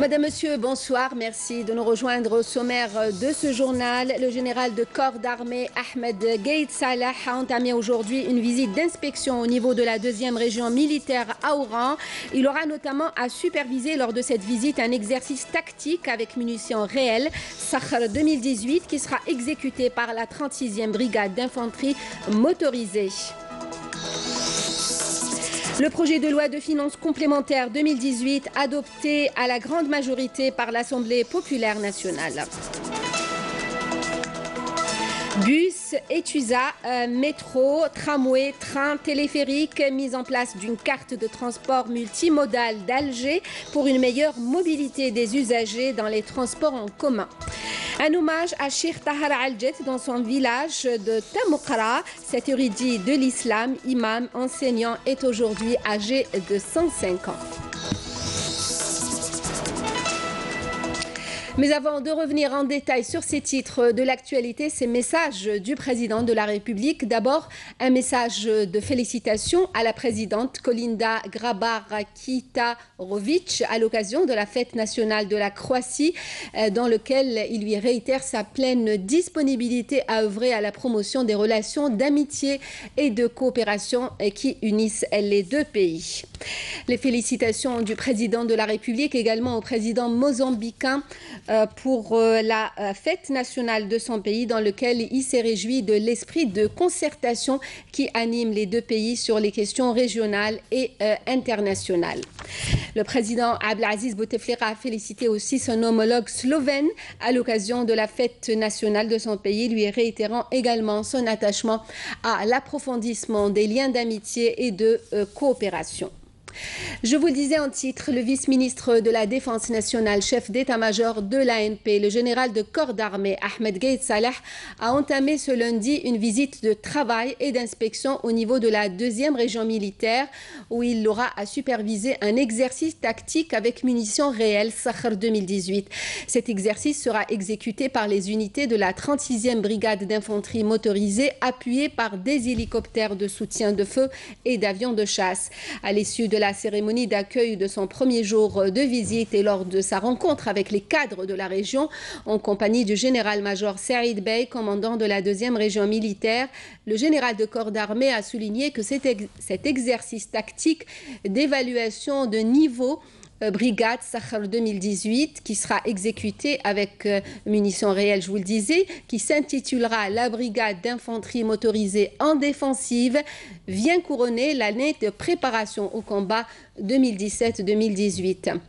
Madame, Monsieur, bonsoir. Merci de nous rejoindre au sommaire de ce journal. Le général de corps d'armée Ahmed Gaïd Salah a entamé aujourd'hui une visite d'inspection au niveau de la 2e région militaire à Oran. Il aura notamment à superviser lors de cette visite un exercice tactique avec munitions réelles, Sakhr 2018, qui sera exécuté par la 36e brigade d'infanterie motorisée. Le projet de loi de finances complémentaire 2018 adopté à la grande majorité par l'Assemblée populaire nationale. Bus, Etusa, métro, tramway, train, téléphérique, mise en place d'une carte de transport multimodal d'Alger pour une meilleure mobilité des usagers dans les transports en commun. Un hommage à Cheikh Tahar Al-Jet dans son village de Tamoukra. Cet érudit de l'islam, imam, enseignant, est aujourd'hui âgé de 105 ans. Mais avant de revenir en détail sur ces titres de l'actualité, ces messages du président de la République. D'abord, un message de félicitations à la présidente Kolinda Grabar-Kitarovic à l'occasion de la fête nationale de la Croatie, dans lequel il lui réitère sa pleine disponibilité à œuvrer à la promotion des relations d'amitié et de coopération qui unissent les deux pays. Les félicitations du président de la République également au président mozambicain pour la fête nationale de son pays, dans lequel il s'est réjoui de l'esprit de concertation qui anime les deux pays sur les questions régionales et internationales. Le président Abdelaziz Bouteflika a félicité aussi son homologue slovène à l'occasion de la fête nationale de son pays, lui réitérant également son attachement à l'approfondissement des liens d'amitié et de coopération. Je vous le disais en titre, le vice-ministre de la Défense nationale, chef d'état-major de l'ANP, le général de corps d'armée Ahmed Gaïd Salah, a entamé ce lundi une visite de travail et d'inspection au niveau de la 2e région militaire, où il aura à superviser un exercice tactique avec munitions réelles, Sakhr 2018. Cet exercice sera exécuté par les unités de la 36e brigade d'infanterie motorisée, appuyées par des hélicoptères de soutien de feu et d'avions de chasse. À l'issue de la cérémonie d'accueil de son premier jour de visite et lors de sa rencontre avec les cadres de la région, en compagnie du général-major Saïd Bey, commandant de la 2e région militaire, le général de corps d'armée a souligné que cet exercice tactique d'évaluation de niveau brigade Sakhr 2018, qui sera exécutée avec munitions réelles, je vous le disais, qui s'intitulera la brigade d'infanterie motorisée en défensive, vient couronner l'année de préparation au combat 2017-2018.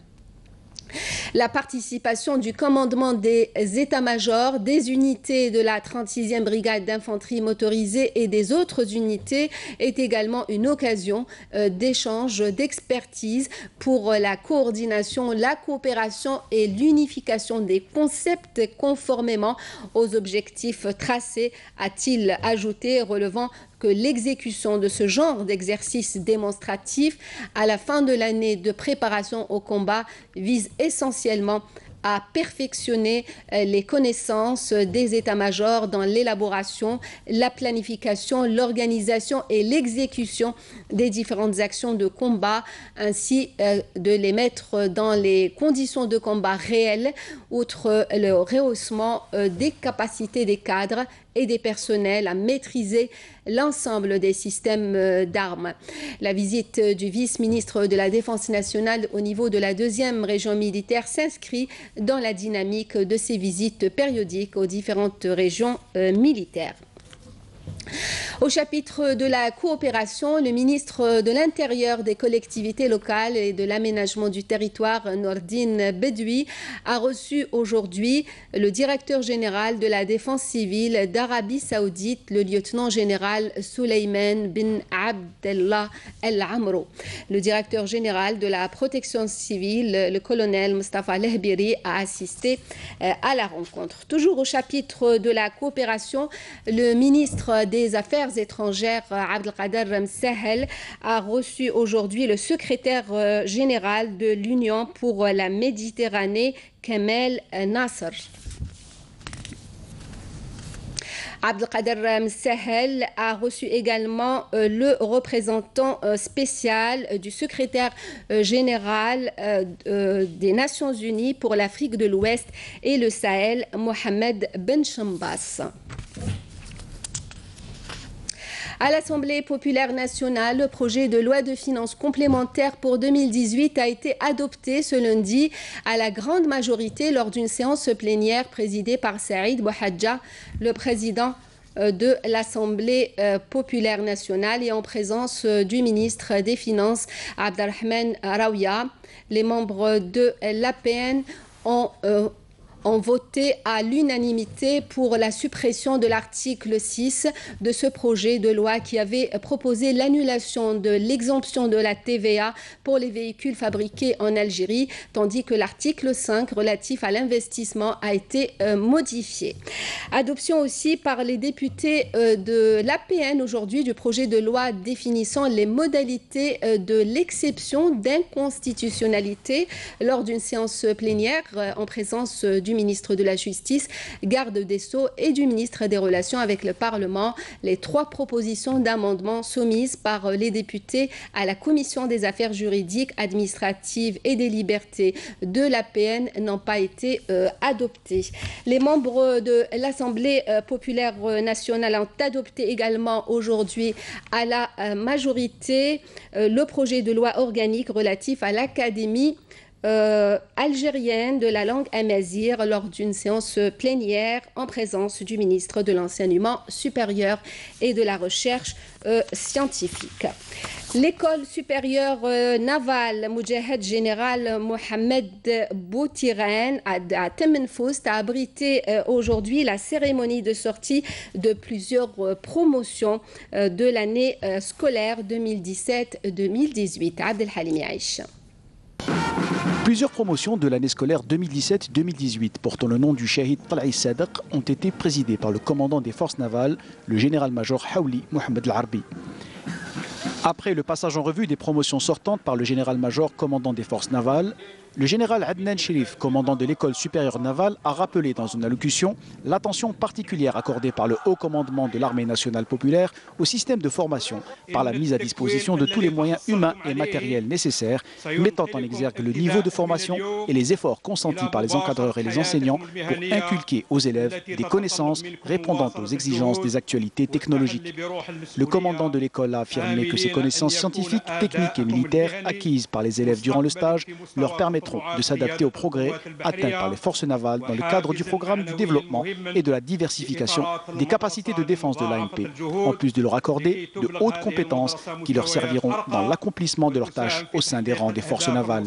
La participation du commandement des états-majors, des unités de la 36e brigade d'infanterie motorisée et des autres unités est également une occasion d'échange, d'expertise pour la coordination, la coopération et l'unification des concepts conformément aux objectifs tracés, a-t-il ajouté, relevant que l'exécution de ce genre d'exercice démonstratif à la fin de l'année de préparation au combat vise essentiellement à perfectionner les connaissances des états-majors dans l'élaboration, la planification, l'organisation et l'exécution des différentes actions de combat, ainsi de les mettre dans les conditions de combat réelles, outre le rehaussement des capacités des cadres et des personnels à maîtriser l'ensemble des systèmes d'armes. La visite du vice-ministre de la Défense nationale au niveau de la 2e région militaire s'inscrit dans la dynamique de ces visites périodiques aux différentes régions militaires. Au chapitre de la coopération, le ministre de l'Intérieur, des collectivités locales et de l'aménagement du territoire, Nordine Bedoui, a reçu aujourd'hui le directeur général de la défense civile d'Arabie Saoudite, le lieutenant-général Souleymane bin Abdallah Al-Amro. Le directeur général de la protection civile, le colonel Mustafa Lehbiri, a assisté à la rencontre. Toujours au chapitre de la coopération, le ministre des Affaires étrangères, Abdelkader Msahel, a reçu aujourd'hui le secrétaire général de l'Union pour la Méditerranée, Kamel Nasser. Abdelkader Msahel a reçu également le représentant spécial du secrétaire général des Nations Unies pour l'Afrique de l'Ouest et le Sahel, Mohamed Ben Chambas. À l'Assemblée populaire nationale, le projet de loi de finances complémentaire pour 2018 a été adopté ce lundi à la grande majorité lors d'une séance plénière présidée par Saïd Bouhadja, le président de l'Assemblée populaire nationale, et en présence du ministre des Finances Abdelrahman Raouia. Les membres de l'APN ont voté à l'unanimité pour la suppression de l'article 6 de ce projet de loi qui avait proposé l'annulation de l'exemption de la TVA pour les véhicules fabriqués en Algérie, tandis que l'article 5 relatif à l'investissement a été modifié. Adoption aussi par les députés de l'APN aujourd'hui du projet de loi définissant les modalités de l'exception d'inconstitutionnalité lors d'une séance plénière en présence du ministre de la Justice, garde des Sceaux et du ministre des Relations avec le Parlement. Les 3 propositions d'amendement soumises par les députés à la Commission des affaires juridiques, administratives et des libertés de l'APN n'ont pas été adoptées. Les membres de l'Assemblée populaire nationale ont adopté également aujourd'hui à la majorité le projet de loi organique relatif à l'Académie algérienne de la langue amazigh lors d'une séance plénière en présence du ministre de l'Enseignement supérieur et de la Recherche scientifique. L'école supérieure navale Moudjahed général Mohamed Boutiran à Temenfoust a abrité aujourd'hui la cérémonie de sortie de plusieurs promotions de l'année scolaire 2017-2018. Abdel Halim Yaïch. Plusieurs promotions de l'année scolaire 2017-2018 portant le nom du Shahid Tal'i Sadaq ont été présidées par le commandant des forces navales, le général-major Haouli Mohamed Al-Arbi. Après le passage en revue des promotions sortantes par le général-major commandant des forces navales, le général Adnan Chérif, commandant de l'école supérieure navale, a rappelé dans une allocution l'attention particulière accordée par le haut commandement de l'armée nationale populaire au système de formation par la mise à disposition de tous les moyens humains et matériels nécessaires, mettant en exergue le niveau de formation et les efforts consentis par les encadreurs et les enseignants pour inculquer aux élèves des connaissances répondant aux exigences des actualités technologiques. Le commandant de l'école a affirmé que ces connaissances scientifiques, techniques et militaires acquises par les élèves durant le stage leur permettront de s'adapter aux progrès atteints par les forces navales dans le cadre du programme du développement et de la diversification des capacités de défense de l'ANP, en plus de leur accorder de hautes compétences qui leur serviront dans l'accomplissement de leurs tâches au sein des rangs des forces navales.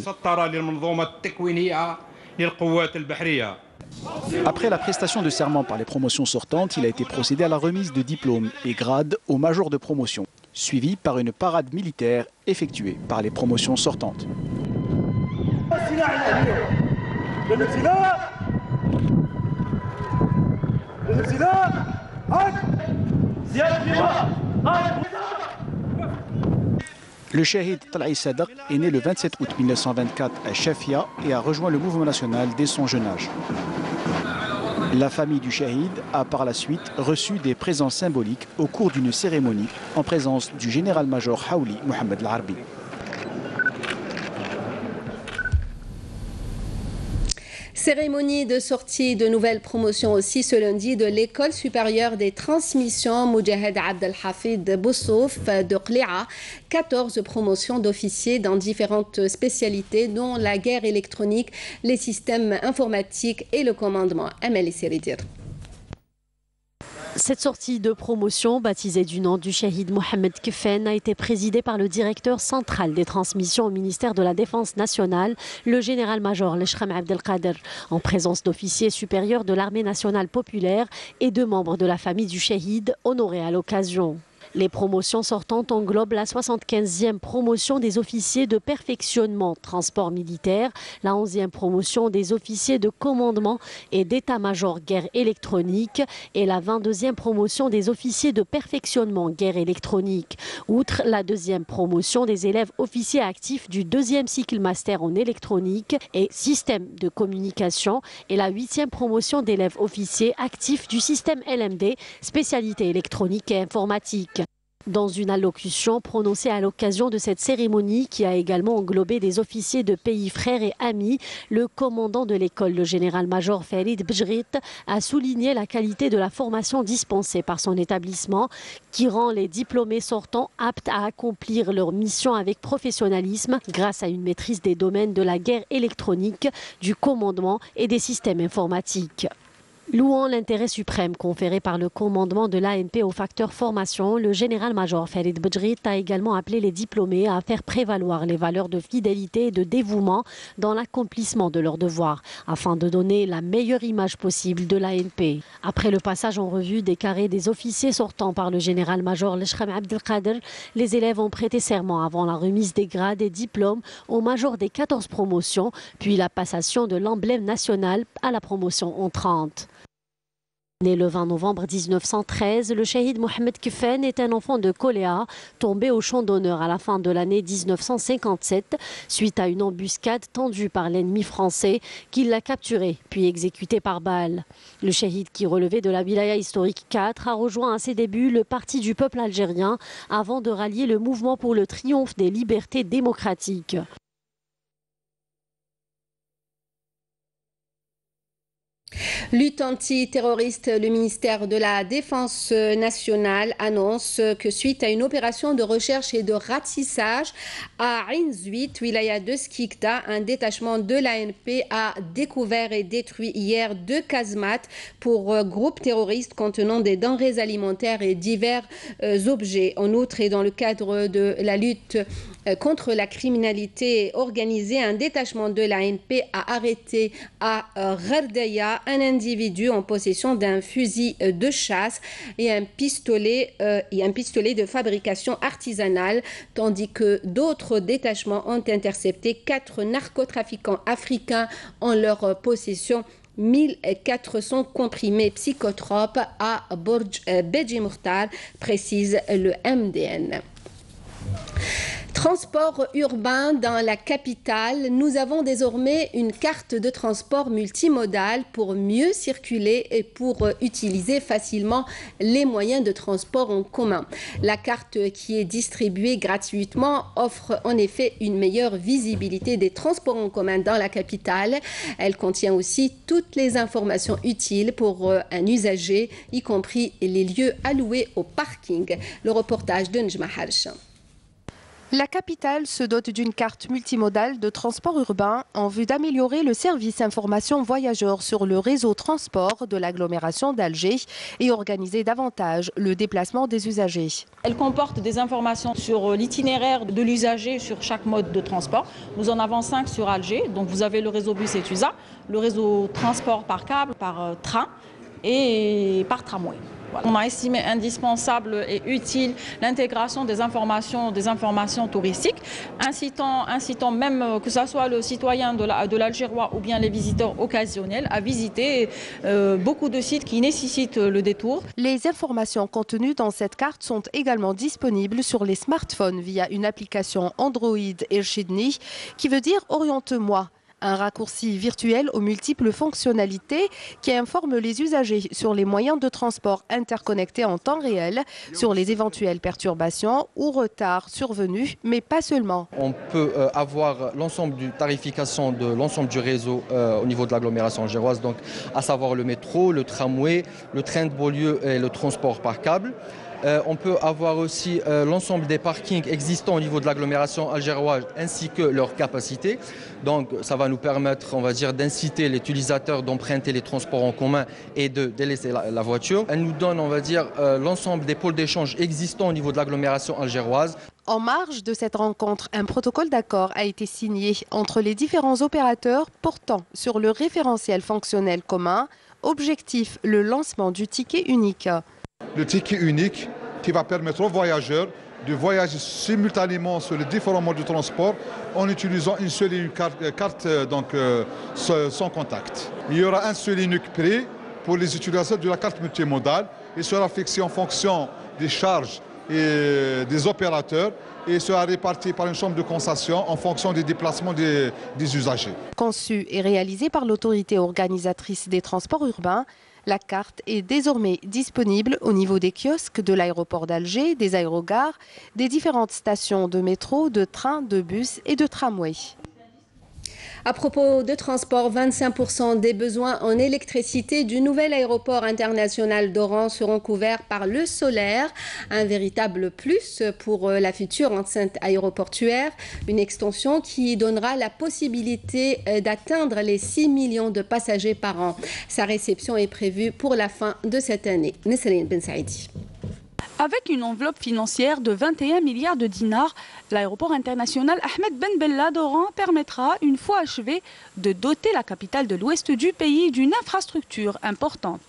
Après la prestation de serment par les promotions sortantes, il a été procédé à la remise de diplômes et grades aux majors de promotion, suivi par une parade militaire effectuée par les promotions sortantes. Le Shahid Tal'i Sadaq est né le 27 août 1924 à Chafia et a rejoint le mouvement national dès son jeune âge. La famille du Shahid a par la suite reçu des présents symboliques au cours d'une cérémonie en présence du général-major Haouli Mohamed Al-Arbi. Cérémonie de sortie de nouvelles promotions aussi ce lundi de l'école supérieure des transmissions Moudjahed Abdelhafid Boussouf de Qli'a. 14 promotions d'officiers dans différentes spécialités dont la guerre électronique, les systèmes informatiques et le commandement. Amel Seridir. Cette sortie de promotion, baptisée du nom du Shahid Mohamed Kefen, a été présidée par le directeur central des transmissions au ministère de la Défense nationale, le général-major Leshram Abdelkader, en présence d'officiers supérieurs de l'armée nationale populaire et de membres de la famille du Shahid honorés à l'occasion. Les promotions sortantes englobent la 75e promotion des officiers de perfectionnement transport militaire, la 11e promotion des officiers de commandement et d'état-major guerre électronique et la 22e promotion des officiers de perfectionnement guerre électronique. Outre la 2e promotion des élèves officiers actifs du 2e cycle master en électronique et système de communication et la 8e promotion d'élèves officiers actifs du système LMD, spécialité électronique et informatique. Dans une allocution prononcée à l'occasion de cette cérémonie qui a également englobé des officiers de pays frères et amis, le commandant de l'école, le général-major Farid Bejrit, a souligné la qualité de la formation dispensée par son établissement qui rend les diplômés sortants aptes à accomplir leur mission avec professionnalisme grâce à une maîtrise des domaines de la guerre électronique, du commandement et des systèmes informatiques. Louant l'intérêt suprême conféré par le commandement de l'ANP au facteur formation, le général-major Farid Bejrit a également appelé les diplômés à faire prévaloir les valeurs de fidélité et de dévouement dans l'accomplissement de leurs devoirs, afin de donner la meilleure image possible de l'ANP. Après le passage en revue des carrés des officiers sortants par le général-major Leshram Abdelkader, les élèves ont prêté serment avant la remise des grades et diplômes au major des 14 promotions, puis la passation de l'emblème national à la promotion entrante. Né le 20 novembre 1913, le Shahid Mohamed Kefene est un enfant de Koléa, tombé au champ d'honneur à la fin de l'année 1957, suite à une embuscade tendue par l'ennemi français qui l'a capturé, puis exécuté par balle. Le Shahid, qui relevait de la wilaya historique 4, a rejoint à ses débuts le Parti du peuple algérien avant de rallier le mouvement pour le triomphe des libertés démocratiques. Lutte antiterroriste, le ministère de la Défense nationale annonce que suite à une opération de recherche et de ratissage à Ain Zuit, wilaya de Skikda, un détachement de l'ANP a découvert et détruit hier 2 casemates pour groupes terroristes contenant des denrées alimentaires et divers objets. En outre, et dans le cadre de la lutte contre la criminalité organisée, un détachement de l'ANP a arrêté à Ghardaya un individu en possession d'un fusil de chasse et un pistolet de fabrication artisanale, tandis que d'autres détachements ont intercepté 4 narcotrafiquants africains en leur possession 1400 comprimés psychotropes à Borj Beji Mokhtar, précise le MDN. Transport urbain dans la capitale, nous avons désormais une carte de transport multimodal pour mieux circuler et pour utiliser facilement les moyens de transport en commun. La carte qui est distribuée gratuitement offre en effet une meilleure visibilité des transports en commun dans la capitale. Elle contient aussi toutes les informations utiles pour un usager, y compris les lieux alloués au parking. Le reportage de Njma Harch. La capitale se dote d'une carte multimodale de transport urbain en vue d'améliorer le service information voyageurs sur le réseau transport de l'agglomération d'Alger et organiser davantage le déplacement des usagers. Elle comporte des informations sur l'itinéraire de l'usager sur chaque mode de transport. Nous en avons 5 sur Alger. Donc vous avez le réseau bus et TUSA, le réseau transport par câble, par train et par tramway. On a estimé indispensable et utile l'intégration des informations touristiques, incitant même que ce soit le citoyen de l'Algérois ou bien les visiteurs occasionnels à visiter beaucoup de sites qui nécessitent le détour. Les informations contenues dans cette carte sont également disponibles sur les smartphones via une application Android Irshidni qui veut dire oriente-moi. Un raccourci virtuel aux multiples fonctionnalités qui informe les usagers sur les moyens de transport interconnectés en temps réel, sur les éventuelles perturbations ou retards survenus, mais pas seulement. On peut avoir l'ensemble du tarification de l'ensemble du réseau au niveau de l'agglomération algéroise, donc à savoir le métro, le tramway, le train de banlieue et le transport par câble. On peut avoir aussi l'ensemble des parkings existants au niveau de l'agglomération algéroise ainsi que leur capacité. Donc ça va nous permettre, on va dire, d'inciter les utilisateurs d'emprunter les transports en commun et de délaisser la voiture. Elle nous donne, on va dire, l'ensemble des pôles d'échange existants au niveau de l'agglomération algéroise. En marge de cette rencontre, un protocole d'accord a été signé entre les différents opérateurs portant sur le référentiel fonctionnel commun. Objectif, le lancement du ticket unique. Le ticket unique qui va permettre aux voyageurs de voyager simultanément sur les différents modes de transport en utilisant une seule et une carte sans contact. Il y aura un seul et unique prix pour les utilisateurs de la carte multimodale. Il sera fixé en fonction des charges et des opérateurs et sera réparti par une chambre de concession en fonction des déplacements des usagers. Conçue et réalisée par l'autorité organisatrice des transports urbains, la carte est désormais disponible au niveau des kiosques de l'aéroport d'Alger, des aérogares, des différentes stations de métro, de train, de bus et de tramway. À propos de transport, 25% des besoins en électricité du nouvel aéroport international d'Oran seront couverts par le solaire. Un véritable plus pour la future enceinte aéroportuaire. Une extension qui donnera la possibilité d'atteindre les 6 millions de passagers par an. Sa réception est prévue pour la fin de cette année. Nesrine Ben Saïdi. Avec une enveloppe financière de 21 milliards de dinars, l'aéroport international Ahmed Ben Bella d'Oran permettra, une fois achevé, de doter la capitale de l'ouest du pays d'une infrastructure importante.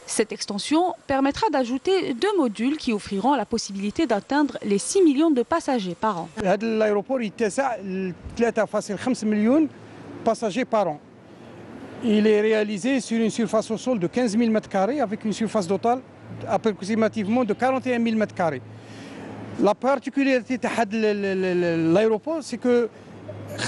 Cette extension permettra d'ajouter 2 modules qui offriront la possibilité d'atteindre les 6 millions de passagers par an. L'aéroport يتسع 3,5 millions de passagers par an. Il est réalisé sur une surface au sol de 15 000 m² avec une surface totale approximativement de 41 000 m². La particularité de l'aéroport, c'est que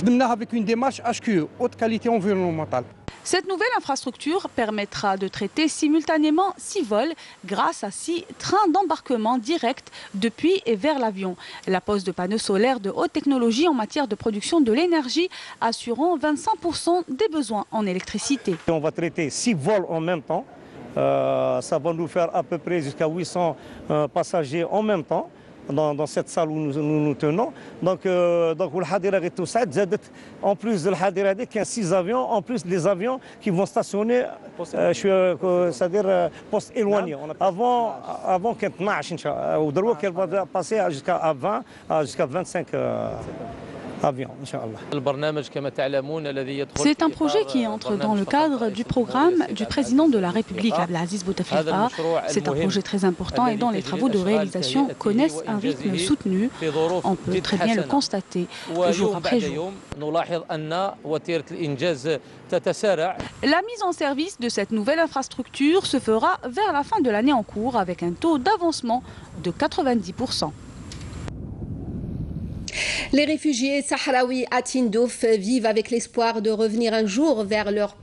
nous avons avec une démarche HQE, haute qualité environnementale. Cette nouvelle infrastructure permettra de traiter simultanément 6 vols grâce à 6 trains d'embarquement direct depuis et vers l'avion. La pose de panneaux solaires de haute technologie en matière de production de l'énergie assurant 25% des besoins en électricité. On va traiter 6 vols en même temps. Ça va nous faire à peu près jusqu'à 800 passagers en même temps dans cette salle où nous tenons. Donc en plus de l'Hadira, il y a 6 avions, en plus des avions qui vont stationner, c'est-à-dire poste éloigné. Avant qu'elle va passer jusqu'à 20, jusqu'à 25 C'est un projet qui entre dans le cadre du programme du président de la République, Abdelaziz Bouteflika. C'est un projet très important et dont les travaux de réalisation connaissent un rythme soutenu. On peut très bien le constater jour après jour. La mise en service de cette nouvelle infrastructure se fera vers la fin de l'année en cours avec un taux d'avancement de 90%. Les réfugiés sahraouis à Tindouf vivent avec l'espoir de revenir un jour vers leur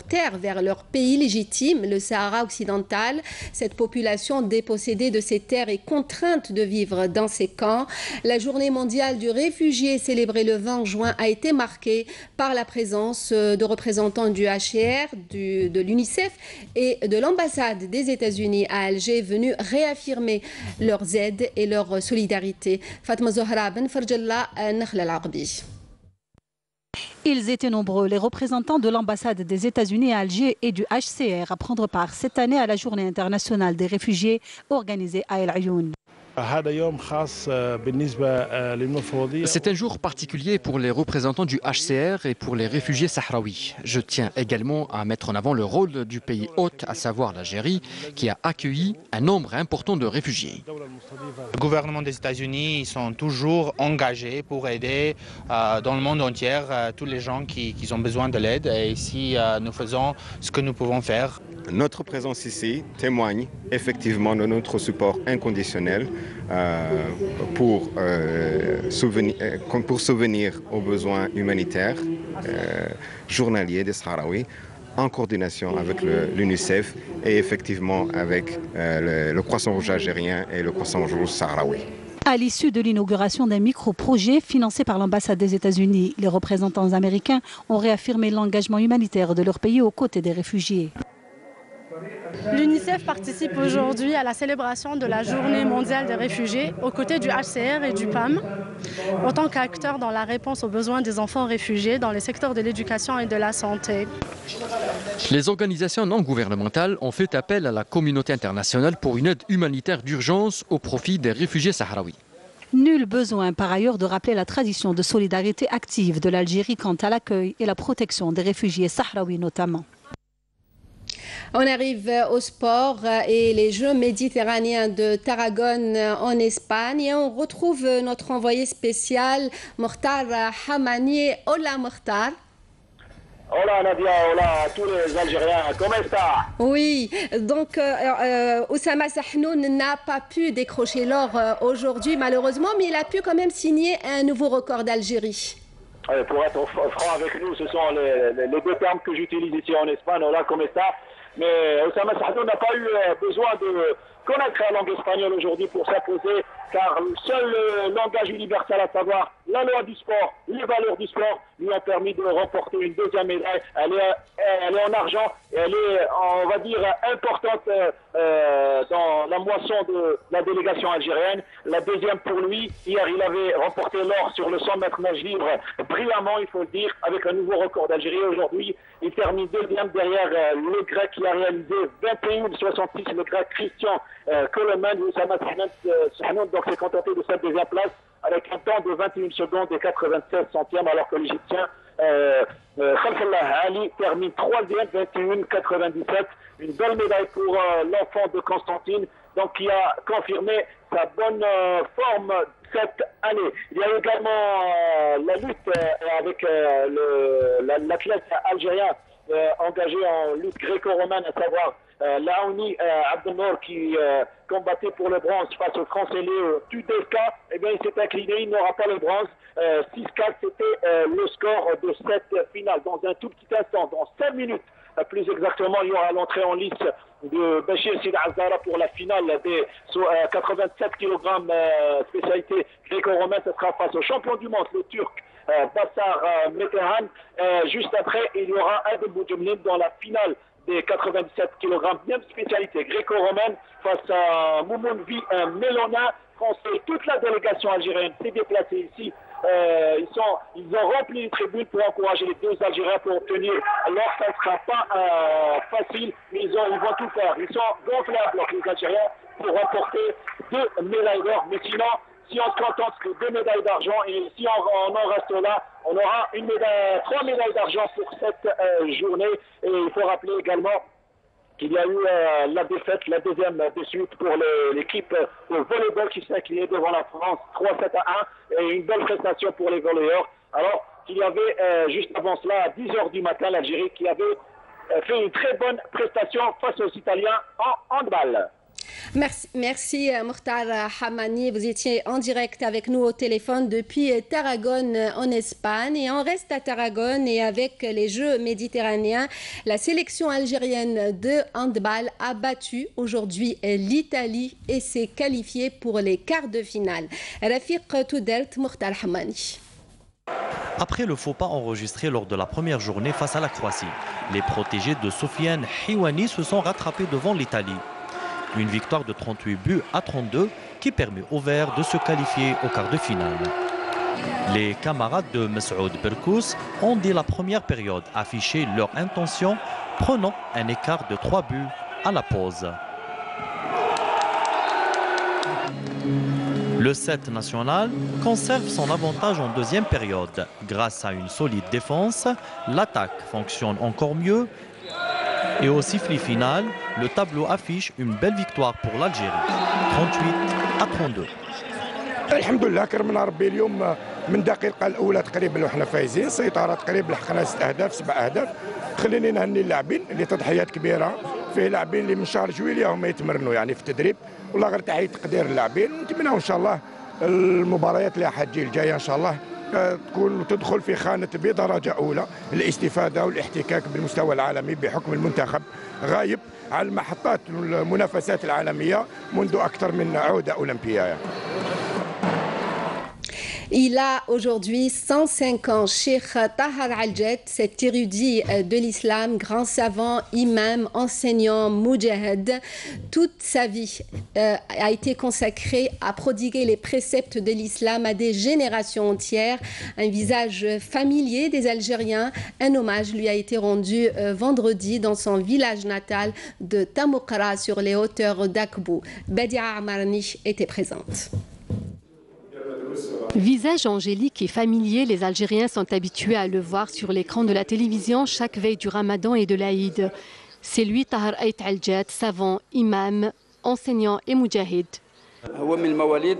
terre, vers leur pays légitime, le Sahara occidental. Cette population dépossédée de ses terres est contrainte de vivre dans ces camps. La journée mondiale du réfugié célébrée le 20 juin a été marquée par la présence de représentants du HCR, de l'UNICEF et de l'ambassade des États-Unis à Alger venus réaffirmer leurs aides et leur solidarité. Fatma Zohra Ben Farjalla, Nakhla Al-Arbi. Ils étaient nombreux, les représentants de l'ambassade des États-Unis à Alger et du HCR, à prendre part cette année à la journée internationale des réfugiés organisée à El Ayoun. C'est un jour particulier pour les représentants du HCR et pour les réfugiés sahraouis. Je tiens également à mettre en avant le rôle du pays hôte, à savoir l'Algérie, qui a accueilli un nombre important de réfugiés. Le gouvernement des États-Unis sont toujours engagés pour aider dans le monde entier tous les gens qui ont besoin de l'aide. Et ici, nous faisons ce que nous pouvons faire. Notre présence ici témoigne effectivement de notre support inconditionnel pour souvenir aux besoins humanitaires journaliers des Sahraouis en coordination avec l'UNICEF et effectivement avec le Croissant Rouge algérien et le Croissant Rouge sahraoui. À l'issue de l'inauguration d'un micro-projet financé par l'ambassade des États-Unis, les représentants américains ont réaffirmé l'engagement humanitaire de leur pays aux côtés des réfugiés. L'UNICEF participe aujourd'hui à la célébration de la Journée mondiale des réfugiés aux côtés du HCR et du PAM, en tant qu'acteurs dans la réponse aux besoins des enfants réfugiés dans les secteurs de l'éducation et de la santé. Les organisations non gouvernementales ont fait appel à la communauté internationale pour une aide humanitaire d'urgence au profit des réfugiés sahraouis. Nul besoin par ailleurs de rappeler la tradition de solidarité active de l'Algérie quant à l'accueil et la protection des réfugiés sahraouis notamment. On arrive au sport et les Jeux méditerranéens de Tarragone en Espagne. Et on retrouve notre envoyé spécial, Mokhtar Hamani. Hola, Mokhtar. Hola Nadia, hola à tous les Algériens, comment ça? Oui, donc Oussama Sahnoun n'a pas pu décrocher l'or aujourd'hui malheureusement, mais il a pu quand même signer un nouveau record d'Algérie. Pour être franc avec nous, ce sont les deux termes que j'utilise ici en Espagne, hola, comment ça? Mais Oussama Sahnoun n'a pas eu besoin de connaître la langue espagnole aujourd'hui pour s'imposer, car seul le langage universel, à savoir la loi du sport, les valeurs du sport, lui ont permis de remporter une deuxième médaille. Elle est en argent et elle est, on va dire, importante dans la moisson de la délégation algérienne. La deuxième pour lui, hier il avait remporté l'or sur le 100 mètres nage libre brillamment, il faut le dire, avec un nouveau record d'Algérie. Aujourd'hui, il termine deuxième derrière le grec qui a réalisé 21,66, le grec Christian Coleman. Oussama Sahnoun donc s'est contenté de cette deuxième place avec un temps de 21 secondes et 96 centièmes, alors que l'Égyptien Khalfallah Ali termine troisième, 21,97. Une belle médaille pour l'enfant de Constantine, donc qui a confirmé sa bonne forme cette année. Il y a également la lutte avec l'athlète algérien engagé en lutte gréco-romaine, à savoir Laouni Abdelnour, qui combattait pour le bronze face au Français Léo Tudesca. Eh bien, il s'est incliné, il n'aura pas le bronze. 6-4, c'était le score de cette finale. Dans un tout petit instant, dans 5 minutes, plus exactement, il y aura l'entrée en lice de Bachir Sid Azara pour la finale des 87 kg spécialité gréco-romaine. Ce sera face au champion du monde, le Turc Bassar Metehan. Juste après, il y aura Adel Boudjemlin dans la finale des 97 kg, même spécialité gréco-romaine, face à Moumounvi, un Mélona français. Toute la délégation algérienne s'est déplacée ici. Ils ont rempli les tribunes pour encourager les deux Algériens pour obtenir l'or. Ça ne sera pas facile, mais ils vont tout faire. Ils sont gonflables, les Algériens, pour remporter 2 médailles d'or. Mais sinon, si on se contente que 2 médailles d'argent, et si on en reste là, on aura 3 médailles d'argent pour cette journée. Et il faut rappeler également qu'il y a eu la défaite, la deuxième de suite pour l'équipe de volleyball qui s'est inclinée devant la France 3-7-1, et une belle prestation pour les volleyeurs. Alors qu'il y avait juste avant cela, à 10h du matin, l'Algérie qui avait fait une très bonne prestation face aux Italiens en handball. Merci Mokhtar Hamani. Vous étiez en direct avec nous au téléphone depuis Tarragone en Espagne. Et on reste à Tarragone et avec les Jeux méditerranéens, la sélection algérienne de handball a battu aujourd'hui l'Italie et s'est qualifiée pour les quarts de finale. Rafiq Toudelt, Mokhtar Hamani. Après le faux pas enregistré lors de la première journée face à la Croatie, les protégés de Sofiane Hiwani se sont rattrapés devant l'Italie. Une victoire de 38 buts à 32 qui permet aux Verts de se qualifier au quart de finale. Les camarades de Messoud Berkous ont dès la première période affiché leur intention, prenant un écart de 3 buts à la pause. Le 7 national conserve son avantage en deuxième période. Grâce à une solide défense, l'attaque fonctionne encore mieux. Et au sifflet final, le tableau affiche une belle victoire pour l'Algérie, 38-32. الحمد لله كرمنا ربي اليوم من الدقيقه الاولى تقريبا وحنا فايزين سيطره تقريبا لحقنا 6 اهداف 7 اهداف. خليني نهني اللاعبين اللي تضحيات كبيره، فيه لاعبين اللي من شهر جويليه هما يتمرنوا يعني في التدريب، والله غير تحيه تقدير اللاعبين، ونتمناو ان شاء الله المباريات اللي حتجي الجايه ان شاء الله تكون تدخل في خانة بدرجة أولى الاستفادة والاحتكاك بالمستوى العالمي بحكم المنتخب غايب على محطات المنافسات العالمية منذ أكثر من عودة أولمبية. Il a aujourd'hui 105 ans. Cheikh Tahar Al-Jet, cet érudit de l'islam, grand savant, imam, enseignant, moudjahid, toute sa vie a été consacrée à prodiguer les préceptes de l'islam à des générations entières. Un visage familier des Algériens. Un hommage lui a été rendu vendredi dans son village natal de Tamoukra sur les hauteurs d'Akbou. Badia Amarni était présente. Visage angélique et familier, les Algériens sont habitués à le voir sur l'écran de la télévision chaque veille du Ramadan et de l'Aïd. C'est lui, Tahar Ait Al-Jat, savant, imam, enseignant et moudjahid. هو من مواليد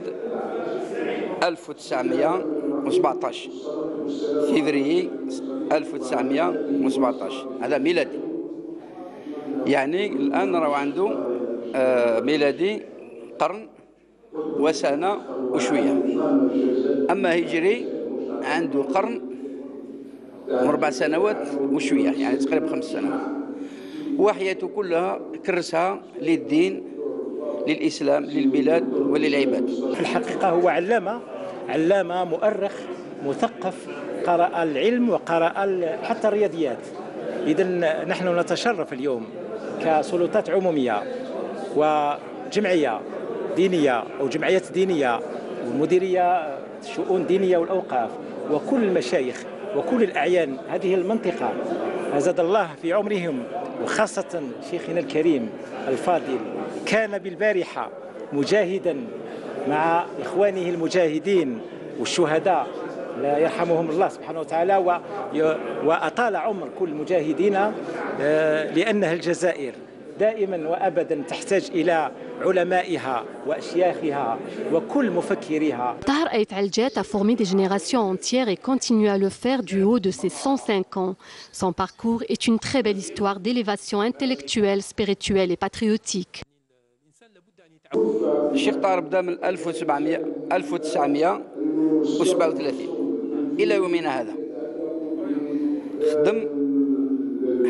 1917 فيفري 1917 هذا ميلادي يعني الآن راه عنده ميلادي قرن وسنة وشوية أما هجري عنده قرن و4 سنوات وشوية يعني تقريبا 5 سنوات وحياته كلها كرسها للدين للإسلام للبلاد وللعباد. في الحقيقة هو علامة مؤرخ مثقف قرأ العلم وقرأ حتى الرياضيات. إذا نحن نتشرف اليوم كسلطات عمومية وجمعية دينية أو جمعيات دينية ومديرية شؤون دينية والأوقاف وكل المشايخ وكل الأعيان هذه المنطقة زاد الله في عمرهم وخاصة شيخنا الكريم الفاضل كان بالبارحة مجاهدا مع إخوانه المجاهدين والشهداء لا يرحمهم الله سبحانه وتعالى وأطال عمر كل مجاهدين لأنها الجزائر دائما وأبدا تحتاج إلى علمائها وأشياخها وكل مفكريها. Tahar Ait Al-Jat a formé des générations entières et continue à le faire du haut de ses 105 ans. Son parcours est une très belle histoire d'élévation intellectuelle, spirituelle et patriotique. الشيخ طاهر بدا من 1937 إلى يومنا هذا خدم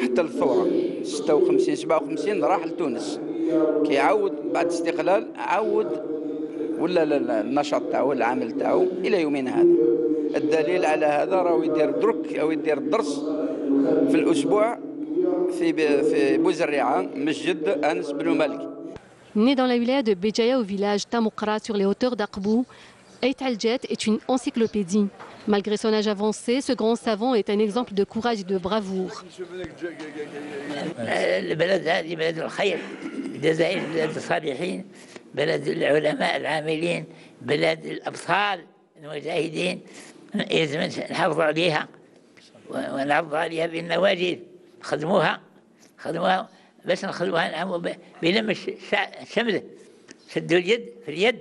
حتى الثورة 56 57 راح لتونس كيعاود بعد الاستقلال عاود ولا النشاط تاعو العمل تاعو إلى يومنا هذا. الدليل على هذا راهو يدير درك أو يدير الدرس في الأسبوع في بوزريعة مسجد أنس بن مالك. Né dans la wilaya de Béjaïa au village Tamoukra sur les hauteurs d'Aqbou, Ait Al-Jat est une encyclopédie. Malgré son âge avancé, ce grand savant est un exemple de courage et de bravoure. البلد هذه بلد الخير، الجزائر بلد الصالحين، بلد العلماء العاملين، بلد الأبطال المجاهدين، لازم نحافظوا عليها ونحافظوا عليها بالنواجذ، خدموها باش نخدموها نعموا بلم الشمل، شدوا اليد في اليد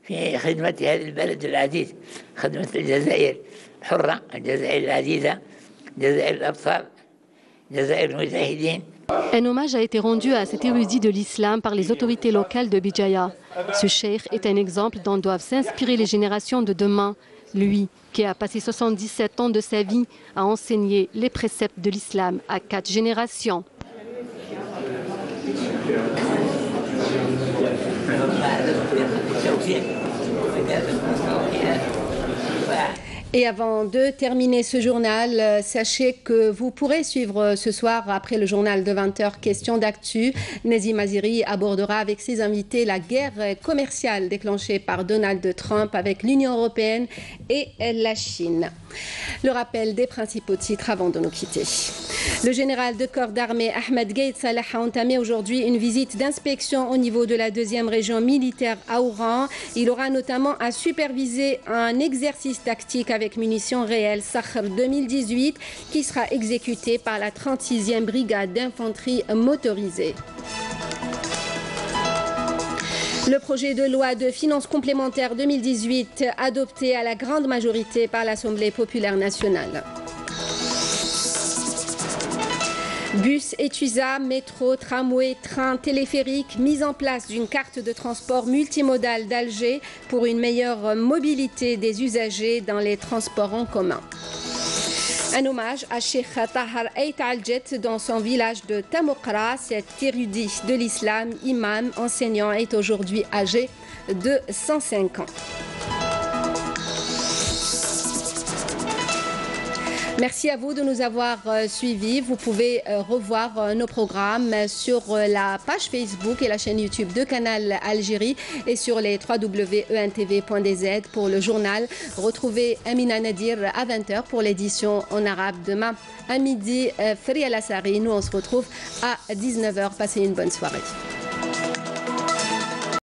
في خدمة هذا البلد العزيز، خدمة الجزائر الحرة، الجزائر العزيزة، الجزائر الأبطال، الجزائر المجاهدين. Un hommage a été rendu à cet érudit de l'islam par les autorités locales de Béjaïa. Ce cheikh est un exemple dont doivent s'inspirer les générations de demain. Lui, qui a passé 77 ans de sa vie à enseigner les préceptes de l'islam à 4 générations. Et avant de terminer ce journal, sachez que vous pourrez suivre ce soir, après le journal de 20h, Question d'actu. Nazim Aziri abordera avec ses invités la guerre commerciale déclenchée par Donald Trump avec l'Union européenne et la Chine. Le rappel des principaux titres avant de nous quitter. Le général de corps d'armée Ahmed Gaïd Salah a entamé aujourd'hui une visite d'inspection au niveau de la 2e région militaire à Oran. Il aura notamment à superviser un exercice tactique avec munitions réelles Sakhr 2018 qui sera exécuté par la 36e brigade d'infanterie motorisée. Le projet de loi de finances complémentaires 2018 adopté à la grande majorité par l'Assemblée populaire nationale. Bus Etusa, métro, tramway, train, téléphérique, mise en place d'une carte de transport multimodale d'Alger pour une meilleure mobilité des usagers dans les transports en commun. Un hommage à Cheikh Tahar Ait Al-Jat dans son village de Tamoukra. Cet érudit de l'islam, imam, enseignant, est aujourd'hui âgé de 105 ans. Merci à vous de nous avoir suivis. Vous pouvez revoir nos programmes sur la page Facebook et la chaîne YouTube de Canal Algérie et sur les www.entv.dz pour le journal. Retrouvez Amina Nadir à 20h pour l'édition en arabe. Demain à midi, Fri Alassari. Nous, on se retrouve à 19h. Passez une bonne soirée.